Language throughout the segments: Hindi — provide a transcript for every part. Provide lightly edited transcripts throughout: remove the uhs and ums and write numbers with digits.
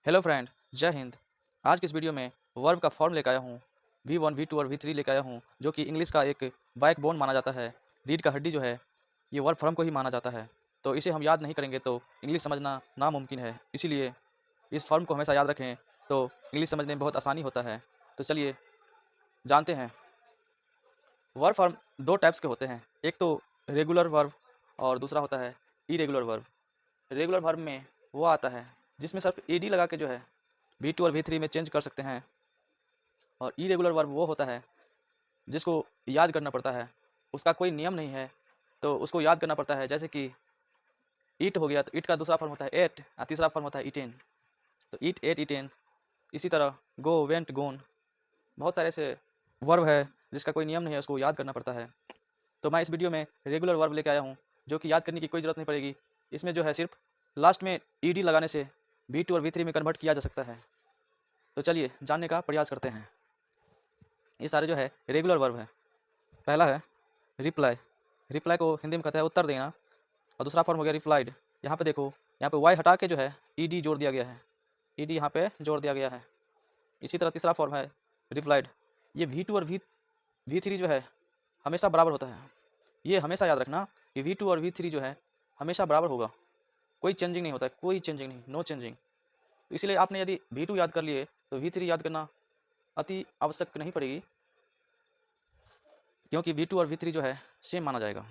हेलो फ्रेंड, जय हिंद। आज की इस वीडियो में वर्ब का फॉर्म लेकर आया हूँ। V1, V2 और V3 लेकर आया हूँ, जो कि इंग्लिश का एक बैकबोन माना जाता है। रीढ़ का हड्डी जो है, ये वर्ब फॉर्म को ही माना जाता है। तो इसे हम याद नहीं करेंगे तो इंग्लिश समझना नामुमकिन है। इसीलिए इस फॉर्म को हमेशा याद रखें तो इंग्लिश समझने में बहुत आसानी होता है। तो चलिए जानते हैं। वर्ब फॉर्म दो टाइप्स के होते हैं, एक तो रेगुलर वर्ब और दूसरा होता है इरेगुलर वर्ब। रेगुलर वर्ब में वो आता है जिसमें सिर्फ ed लगा के जो है V2 और V3 में चेंज कर सकते हैं, और इरेगुलर वर्ब वो होता है जिसको याद करना पड़ता है। उसका कोई नियम नहीं है, तो उसको याद करना पड़ता है। जैसे कि ईट हो गया तो ईट का दूसरा फॉर्म होता है एट और तीसरा फॉर्म होता है ईटेन। तो ईट, एट, ईटेन। इसी तरह गो, वेंट, गोन। बहुत सारे ऐसे वर्ब है जिसका कोई नियम नहीं है, उसको याद करना पड़ता है। तो मैं इस वीडियो में रेगुलर वर्ब लेके आया हूँ, जो कि याद करने की कोई ज़रूरत नहीं पड़ेगी। इसमें जो है सिर्फ लास्ट में ed लगाने से V2 और V3 में कन्वर्ट किया जा सकता है। तो चलिए जानने का प्रयास करते हैं। ये सारे जो है रेगुलर वर्ब है। पहला है रिप्लाई। रिप्लाई को हिंदी में कहते हैं उत्तर देना, और दूसरा फॉर्म हो गया रिप्लाइड। यहाँ पे देखो, यहाँ पे वाई हटा के जो है ed जोड़ दिया गया है, ed यहाँ पे जोड़ दिया गया है। इसी तरह तीसरा फॉर्म है रिप्लाइड। ये V2 और V3 जो है हमेशा बराबर होता है। ये हमेशा याद रखना कि V2 और V3 जो है हमेशा बराबर होगा, कोई चेंजिंग नहीं होता है, कोई चेंजिंग नहीं, नो चेंजिंग। तो इसलिए आपने यदि V2 याद कर लिए तो V3 याद करना अति आवश्यक नहीं पड़ेगी, क्योंकि V2 और V3 जो है सेम माना जाएगा।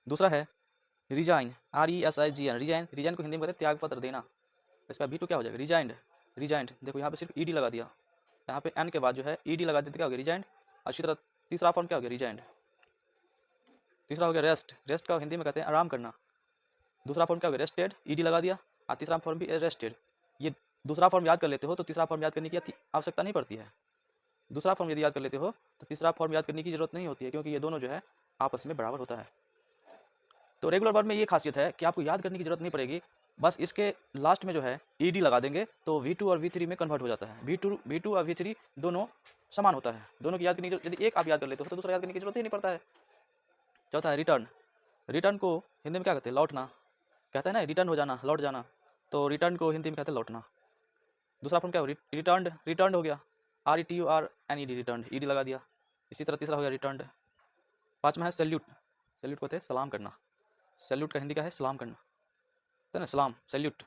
दूसरा है रिजाइन, RESIGN। रिजाइन, रिजाइन को हिंदी में कहते हैं त्याग पत्र देना। इसका V2 क्या हो जाएगा? रिजाइंड। रिजाइंड, देखो यहाँ पे सिर्फ ed लगा दिया, यहाँ पे n के बाद जो है ed लगा देते, क्या हो गया? रिजाइंड। अच्छी तरह तीसरा फॉर्म क्या हो गया? रिजाइंड। तीसरा हो गया रेस्ट। रेस्ट का हिंदी में कहते हैं आराम करना। दूसरा फॉर्म क्या हो गया? रेस्टेड, ed लगा दिया, और तीसरा फॉर्म भी रेस्टेड। ये दूसरा फॉर्म याद कर लेते हो तो तीसरा फॉर्म याद करने की आवश्यकता नहीं पड़ती है। दूसरा फॉर्म यदि याद कर लेते हो तो तीसरा फॉर्म याद करने की जरूरत नहीं होती है, क्योंकि ये दोनों जो है आपस में बराबर होता है। तो रेगुलर वर्ब में ये खासियत है कि आपको याद करने की जरूरत नहीं पड़ेगी, बस इसके लास्ट में जो है ed लगा देंगे तो V2 और V3 में कन्वर्ट हो जाता है। V2 और V3 दोनों समान होता है, दोनों की याद करने की यदि एक आप याद कर लेते हो तो दूसरा याद करने की जरूरत ही नहीं पड़ता है। चौथा है रिटर्न। रिटर्न को हिंदी में क्या कहते हैं? लौटना। कहते हैं ना रिटर्न हो जाना, लौट जाना, तो रिटर्न को हिंदी में कहते हैं लौटना। दूसरा फॉर्म क्या हो? रिटर्न। रिटर्न हो गया, RETURNED, रिटर्न, ed लगा दिया। इसी तरह तीसरा हो गया रिटर्न। पांचवा है सैल्यूट। सैल्यूट को कहते हैं सलाम करना। सैल्यूट का हिंदी का है सलाम करना, है ना, सलाम, सैल्यूट।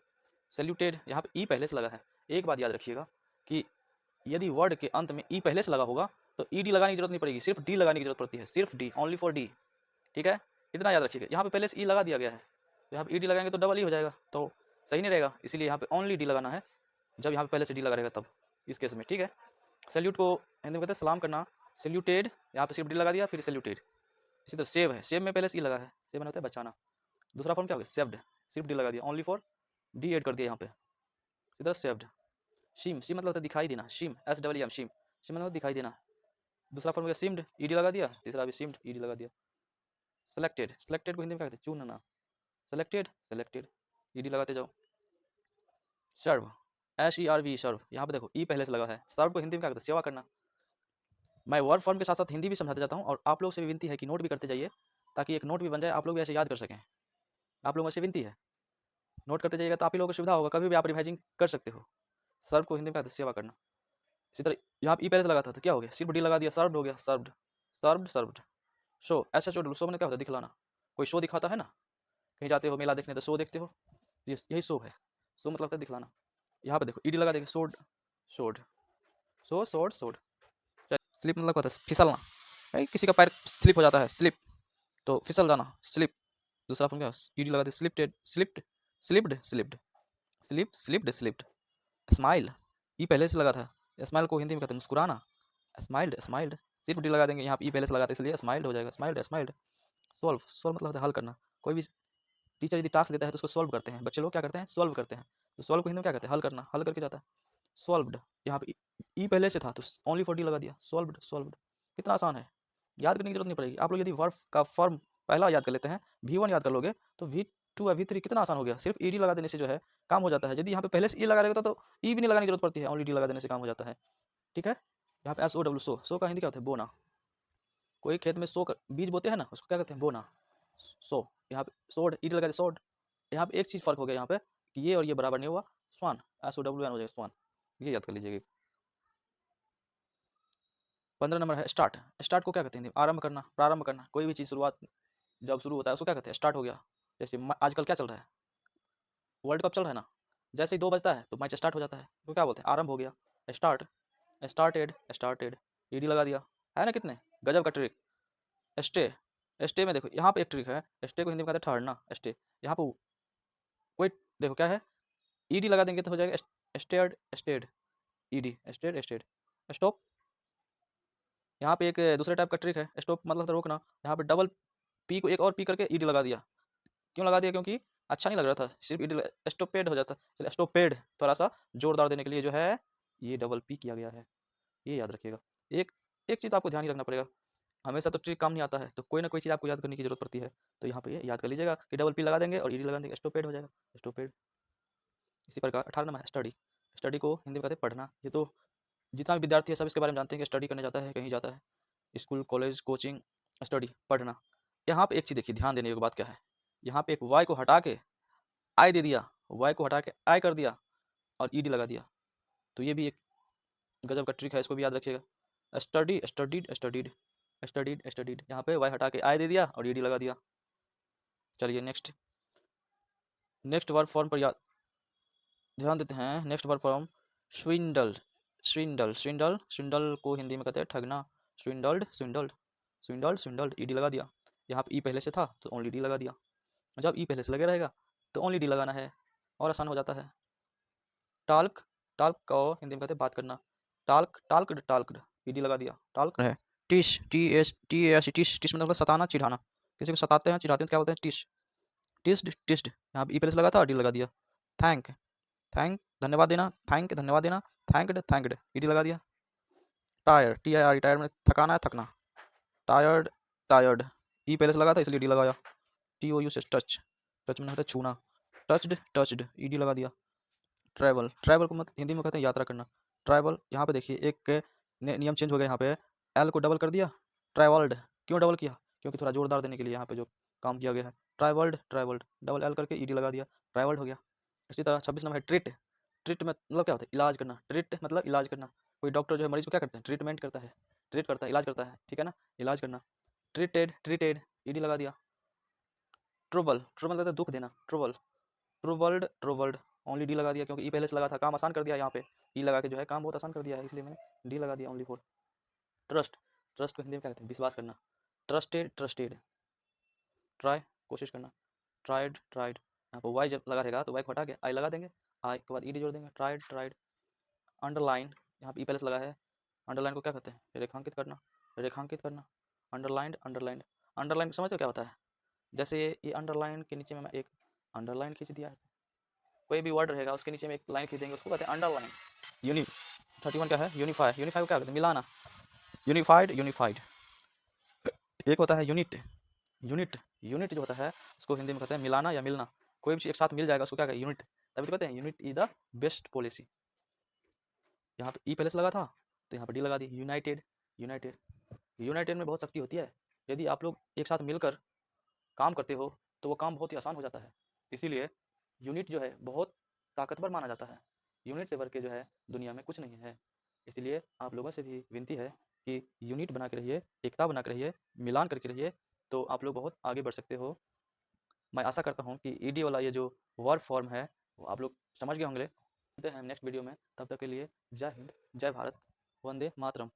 सैल्यूटेड, यहाँ पे ई पहले से लगा है। एक बात याद रखिएगा कि यदि वर्ड के अंत में ई पहले से लगा होगा तो ed लगाने की जरूरत नहीं पड़ेगी, सिर्फ डी लगाने की जरूरत पड़ती है, सिर्फ डी, ओनली फॉर डी। ठीक है, इतना याद रखिएगा। यहाँ पे पहले से ई लगा दिया गया है, तो यहाँ पे ed लगाएंगे तो डबल ही हो जाएगा, तो सही नहीं रहेगा। इसीलिए यहाँ पे ओनली डी लगाना है, जब यहाँ पे पहले से डी लगा रहेगा तब, इस केस में। ठीक है, सैल्यूट को हिंदी में कहते हैं सलाम करना। सैल्यूटेड, यहाँ पे सिर्फ डी लगा दिया, फिर सैल्यूटेड। इसी तरह सेव है, सेव में पहले से ई लगा है, सेव होता है बचाना। दूसरा फॉर्म क्या हो गया? सेव्ड, सिर्फ डी लगा दिया, ओनली फॉर डी एड कर दिया यहाँ पे, सीधा सेव्ड। शिम, शिम मतलब होता है दिखाई देना, शिम, SWM, शिम। शिम मतलब दिखाई देना। दूसरा फॉर्म हो गया सिम्ड, ed लगा दिया, तीसरा भी सिम्ड, ed लगा दिया। सेलेक्टेड, सेलेक्टेड को हिंदी में क्या कहते हैं? चुनना। सेलेक्टेड, सेलेक्टेड, ed लगाते जाओ। सर्व, SERV, सर्व। यहाँ पे देखो ई पहले से लगा है। सर्व को हिंदी में क्या कहते हैं? सेवा करना। मैं वर्ब फॉर्म के साथ साथ हिंदी भी समझाते जाता हूँ, और आप लोग से भी विनती है कि नोट भी करते जाइए, ताकि एक नोट भी बन जाए, आप लोग भी ऐसे याद कर सकें। आप लोगों से विनती है, नोट करते जाइएगा तो आप ही लोगों को सुविधा होगा, कभी भी आप रिवाइजिंग कर सकते हो। सर्व को हिंदी में क्या कहते हैं? सेवा करना। इसी तरह यहाँ पे ई पहले से लगा था तो क्या हो गया? सिर्फ डी लगा दिया, सर्व्ड हो गया, served. Served, served. Show, SHO, show मैंने क्या होता है? दिखलाना। कोई शो दिखाता है ना, कहीं जाते हो मेला देखने तो शो देखते हो, यही शो है। शो मतलब होता है दिखलाना। यहाँ पे देखो ईडी लगा देंगे, सोड, सोड, सो, सोड, सोड। स्लिप मतलब होता है फिसलना, किसी का पैर स्लिप हो जाता है, स्लिप, तो फिसल जाना, स्लिप। दूसरा फॉर्म क्या है? ईडी लगा दे, slipted, slipped, slipped, slipped, slip, slipped, slipped. Smile, E पहले से लगा था। स्माइल को हिंदी में कहते हैं मुस्कुराना। स्माइल्ड, स्माइल्ड, सिर्फ डी लगा देंगे, यहाँ पे ई पहले से लगाते इसलिए स्माइल्ड हो जाएगा, स्माइल्ड, स्माइल्ड। सॉल्व, सॉल्व मतलब होता है हल करना। कोई भी टीचर यदि टास्क देता है तो उसको सॉल्व करते हैं, बच्चे लोग क्या करते हैं? सॉल्व करते हैं। तो सॉल्व को हिंदी में क्या कहते हैं? हल करना, हल करके जाता है, सॉल्व्ड। यहाँ पे ई पहले से था तो ओनली फॉर डी लगा दिया, सॉल्व्ड, सॉल्व्ड। कितना आसान है, याद करने की जरूरत नहीं पड़ेगी। आप लोग यदि वर्ब का फॉर्म पहला याद कर लेते हैं, V1 याद कर लोगे, तो V2 और V3 कितना आसान हो गया। सिर्फ ed लगा देने से जो है काम हो जाता है। यदि यहाँ पे पहले से ई लगा रहेगा तो ई भी नहीं लगाने की जरूरत पड़ती है, ओनली डी लगा देने से काम हो जाता है। ठीक है, यहाँ पे SOW, सो, सो का हिंदी क्या होता है? बोना। कोई खेत में सो बीज बोते हैं ना, उसको क्या कहते हैं? बोना, सो। यहाँ पे सोड, ईडी लगा दे, सोड। यहाँ पे एक चीज़ फर्क हो गया यहाँ पे कि ये और ये बराबर नहीं हुआ, स्वान, SOWN हो जाएगा, स्वान, ये याद कर लीजिएगा। 15 नंबर है स्टार्ट। स्टार्ट को क्या कहते हैं? आरंभ करना, प्रारंभ करना, कोई भी चीज़ शुरुआत जब शुरू होता है उसको क्या कहते हैं? स्टार्ट हो गया। जैसे आजकल क्या चल रहा है? वर्ल्ड कप चल रहा है ना, जैसे ही 2 बजता है तो मैच स्टार्ट हो जाता है, तो क्या बोलते हैं? आरंभ हो गया, स्टार्ट, स्टार्टेड, स्टार्टेड, ईडी लगा दिया, है ना? कितने गजब का ट्रिक। स्टे, स्टे में देखो यहाँ पे एक ट्रिक है, स्टे को हिंदी में कहते हैं ठहरना, स्टे। यहाँ पे कोई देखो क्या है, ईडी लगा देंगे तो हो जाएगा stayed, stayed, ED, stayed, stayed. Stop, यहाँ पे एक दूसरे टाइप का ट्रिक है, स्टॉप मतलब रोकना, यहाँ पे डबल पी को एक और पी करके ईडी लगा दिया। क्यों लगा दिया? क्योंकि अच्छा नहीं लग रहा था, सिर्फ ईडी स्टॉपेड हो जाता। चलिए स्टॉपेड थोड़ा सा जोरदार देने के लिए जो है ये डबल पी किया गया है, ये याद रखिएगा। एक एक चीज़ आपको ध्यान ही रखना पड़ेगा, हमेशा तो ट्रिक काम नहीं आता है, तो कोई ना कोई चीज़ आपको याद करने की जरूरत पड़ती है, तो यहाँ पे ये याद कर लीजिएगा कि डबल पी लगा देंगे और ईडी लगा देंगे, स्टॉपेड हो जाएगा, स्टॉपेड। इसी प्रकार 18 नंबर है स्टडी। स्टडी को हिंदी में कहते हैं पढ़ना। ये तो जितना भी विद्यार्थी है सब इसके बारे में जानते हैं कि स्टडी करने जाता है, कहीं जाता है, स्कूल, कॉलेज, कोचिंग, स्टडी, पढ़ना। यहाँ पे एक चीज़ देखिए, ध्यान देने की बात क्या है, यहाँ पे एक वाई को हटा के आई दे दिया, वाई को हटा के आई कर दिया और ईडी लगा दिया, तो ये भी एक गजब का ट्रिक है, इसको भी याद रखिएगा। Study, studied, studied, studied, studied, यहाँ पे वाई हटा के आई दे दिया और ईडी लगा दिया। चलिए नेक्स्ट, नेक्स्ट वर्ब फॉर्म पर याद ध्यान देते हैं। नेक्स्ट वर्ब फॉर्म स्विंडल, स्विंडल, स्विंडल, स्विंडल को हिंदी में कहते हैं ठगना, स्विंडल्ड, स्विंडल्ड, स्विंडल्ड, स्विंडल्ड, ईडी लगा दिया। यहाँ पे ई पहले से था तो ओनली डी लगा दिया, जब ई पहले से लगे रहेगा तो ओनली डी लगाना है और आसान हो जाता है। टाल्क, टाल्क को हिंदी में कहते हैं बात करना, टाल्क, टाल्कड, टाल्कड, ईडी लगा दिया, टाल्क है। टिश, TAS, टिश, टिश मतलब सताना, चिढ़ाना, किसी को सताते हैं, चिढ़ाते हैं तो क्या बोलते हैं? टिश, टिस्ड, टिस्ड, यहाँ पे ई पहले से लगा था और डी लगा दिया। थैंक, थैंक धन्यवाद देना, थैंक धन्यवाद देना, थैंक्ड, थैंक्ड, ईडी लगा दिया। टायर, TIR, टायर में थकाना है, थकना, टायर्ड, टायर्ड, ई पहले से लगा था इसलिए डी लगाया। TOU से टच, टच में होता है छूना, टच्ड, टच्ड, ईडी लगा दिया। ट्रैवल, ट्रैवल को मतलब हिंदी में कहते हैं यात्रा करना, ट्रैवल। यहाँ पे देखिए एक नियम चेंज हो गया, यहाँ पे एल को डबल कर दिया, ट्रैवल्ड। क्यों डबल किया? क्योंकि थोड़ा जोरदार देने के लिए यहाँ पे जो काम किया गया है, ट्रैवल्ड, ट्रैवल्ड, डबल एल करके ईडी लगा दिया, ट्रैवल्ड हो गया। इसी तरह 26 नंबर है ट्रीट। ट्रीट में मतलब क्या होता है? इलाज करना, ट्रीट मतलब इलाज करना। कोई डॉक्टर जो है मरीज को क्या करते हैं? ट्रीटमेंट करता है, ट्रीट करता है, इलाज करता है, ठीक है ना, इलाज करना। ट्रीटेड, ट्रीटेड, ईडी लगा दिया। ट्रूबल, ट्रूबल मतलब दुख देना, ट्रूबल, ट्रूबल्ड, ट्रूबल्ड, ओनली डी लगा दिया क्योंकि ई पहले से लगा था, काम आसान कर दिया यहाँ पे, ई लगा के जो है काम बहुत आसान कर दिया है, इसलिए मैंने डी लगा दिया ओनली फॉर। ट्रस्ट, ट्रस्ट को हिंदी में क्या कहते हैं? विश्वास करना, ट्रस्टेड, ट्रस्टेड, ट्राई, कोशिश करना, ट्राइड, ट्राइड, यहाँ पर वाई जब लगा रहेगा तो वाई को हटा के आई लगा देंगे, आई के बाद ई डी जोड़ देंगे, ट्राइड, ट्राइड। अंडरलाइन, यहाँ पे ई पहले से लगा है, अंडरलाइन को क्या कहते हैं? रेखांकित करना, रेखांकित करना, अंडरलाइंड, अंडरलाइंड, अंडरलाइन समझते हो क्या होता है? जैसे ये अंडरलाइन के नीचे में मैं एक अंडरलाइन खींच दिया, कोई भी वर्ड रहेगा उसके नीचे में एक लाइन खींच देंगे, उसको कहते हैं अंडरलाइन। यूनि 31 क्या है? यूनिफाई, यूनिफाई को क्या कहते हैं? मिलाना, यूनिफाइड, यूनिफाइड। एक होता है यूनिट, यूनिट, यूनिट जो होता है उसको हिंदी में कहते हैं मिलाना या मिलना, कोई भी एक साथ मिल जाएगा उसको क्या कहते हैं? यूनिट, तभी तो कहते हैं unit is the best policy. यहाँ पे ई पहले से लगा था तो यहाँ पर डी लगा दी, यूनाइटेड, यूनाइटेड, यूनाइटेड में बहुत शक्ति होती है, यदि आप लोग एक साथ मिलकर काम करते हो तो वो काम बहुत ही आसान हो जाता है, इसीलिए यूनिट जो है बहुत ताकतवर माना जाता है, यूनिट से बढ़ के जो है दुनिया में कुछ नहीं है। इसलिए आप लोगों से भी विनती है कि यूनिट बना के रहिए, एकता बना के रहिए, मिलान करके रहिए, तो आप लोग बहुत आगे बढ़ सकते हो। मैं आशा करता हूँ कि ईडी वाला ये जो वर्ब फॉर्म है वो आप लोग समझ गए होंगे। मिलते हैं नेक्स्ट वीडियो में, तब तक के लिए जय हिंद, जय भारत, वंदे मातरम।